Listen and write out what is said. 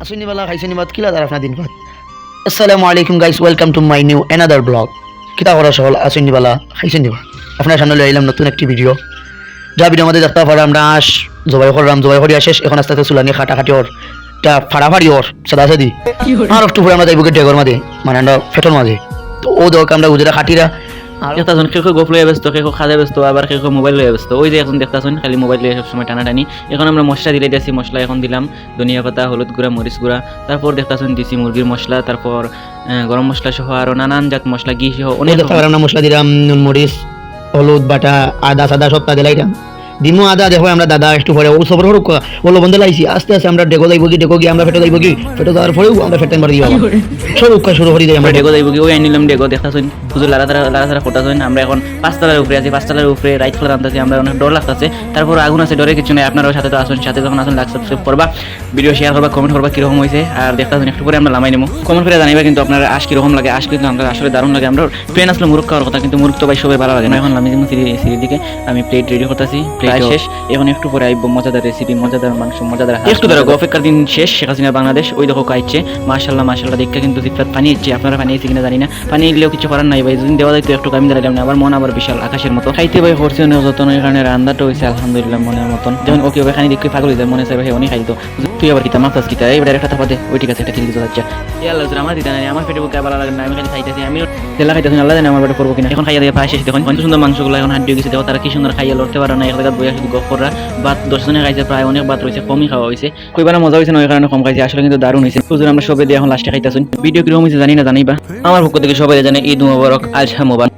আসুনি বালা খাইছনি বাদ কিলা দার আপনার দিন বাদ। আসসালামু আলাইকুম guys, welcome to my new another blog. কিতা করা সকল আসুনি বালা খাইছনি বাদ। আপনার সামনে লইলাম নতুন একটি ভিডিও। যা ভিডিও আমাদের দেখতে পারা আমরা জবাই করলাম, জবাই করিয়া শেষ। এখন আস্তে আস্তে চুলানি খাটাখাটি ওর তা ফাড়াফাড়ি ওর সাদা সাদি আর একটু পরে আমরা যাইব ডেগর মাঝে, মানে আমরা ফেটর মাঝে। তো ও দেখ আমরা গুজরা খাটিরা আর একজন কেউ গোপ লয়ে ব্যস্ত, কেউ খাদে ব্যস্ত, আবার কেউ মোবাইল লয়ে ব্যস্ত। ওই যে এখন দেখতেছেন খালি মোবাইল লয়ে সবসময় টানাটানি। এখন আমরা মশলা দিলে দিয়েছি, মশলা এখন দিলাম ধনিয়া পাতা, হলুদ গুঁড়া, মরিচ গুঁড়া, তারপর দেখতেছেন দিছি মুরগির মশলা, তারপর গরম মশলা সহ আরো নানান জাত মশলা, ঘি সহ অনেক আমরা মশলা দিলাম, নুন মরিচ হলুদ বাটা আদা সাদা সব তা দিলাইলাম। দিমু আদা দেখো আমরা দাদা একটু পরে ও সবর হরুক ওলো বন্ধ লাইছি। আস্তে আস্তে আমরা ডেগো যাইব কি, ডেগো গিয়ে আমরা ফেটো যাইব কি, ফেটো যাওয়ার পরেও আমরা ফেটেন মারি দিব শুরু করি দেই আমরা ডেগো যাইব কি। ওই আনিলাম ডেগো, দেখতেছেন হুজুর লাড়াতাড়া ফোটাছেন। আমরা এখন 5 তলার উপরে আছি, 5 তলার উপরে রাইট ফ্লোর আনতেছি। আমরা অনেক ডর লাগতেছে, তারপর আগুন আছে, ডরে কিছু নাই। আপনারাও সাথে তো আসুন, সাথে যখন আসুন লাইক সাবস্ক্রাইব করবা, ভিডিও শেয়ার করবা, কমেন্ট করবা কিরকম হয়েছে। আর দেখতেছেন একটু পরে আমরা লামাই নেবো, কমেন্ট করে জানাইবা কিন্তু আপনারা আশ কিরকম লাগে। আশ কিন্তু আমরা আসলে দারুণ লাগে। আমরা প্লেন আসলে মুরগ খাওয়ার কথা, কিন্তু মুরগ তো ভাই সবাই ভালো লাগে না। এখন আমি কিন্তু সিঁড়ির দিকে আমি প্লেট রেডি করতেছি, প্লেট শেষ। এখন একটু পরে আইব মজাদার রেসিপি, মজাদার মাংস, মজাদার একটু ধরো অপেক্ষার দিন শেষ। শেখ হাসিনা বাংলাদেশ, ওই দেখো কাইছে মাশাল্লাহ মাশাল্লাহ দেখতে কিন্তু জিফাত পানি ইচ্ছে। আপনারা পানি ইচ্ছে কিনা জানি না, পানি এলেও কিছু করার নাই ভাই। যদি দেওয়া যাইতো একটু আমি দাঁড়াইলাম না, আবার মন আবার বিশাল আকাশের মতো খাইতে ভাই করছে অনেক যত্ন। এই কারণে রান্নাটা হয়েছে আলহামদুলিল্লাহ মনের মতন। যেমন ওকে ওই খানি দেখতে পাগল হয়ে যায়, মনে চাই ভাই অনেক খাইতো। তুই আবার কিতা মাফতাস কিতা এইবার একটা থাপা দে, ওই ঠিক আছে একটা ঠিক দিতে যাচ্ছে। আমার দিতে নাই, আমার পেটে বুকে ভালো লাগে না, আমি খালি খাইতেছি। আমি তেলা খাইতেছি, আল্লাহ জানে আমার পেটে করবো কিনা। এখন খাইয়া দিয়ে প্রায় শেষ। দেখুন কত সুন্দর মাংসগুলো এখন হাঁটিয়ে গেছে, দেখো তারা কি সুন্দর খাইয়া লড়তে পারে না। এক জায়গায় বইয়া শুধু গপ করা ভাত 10 জনে খাইছে, প্রায় অনেক ভাত রয়েছে, কমই খাওয়া হয়েছে। কইবার মজা হয়েছে না, ওই কারণে কম খাইছে। আসলে কিন্তু দারুণ হয়েছে। হুজুর আমরা সবে দিয়ে এখন লাস্টে খাইতেছি। ভিডিও কিরকম হয়েছে জানি না, জানিবা। আমার পক্ষ থেকে সবাই জানে ঈদ মুবারক, আজহা মুবারক।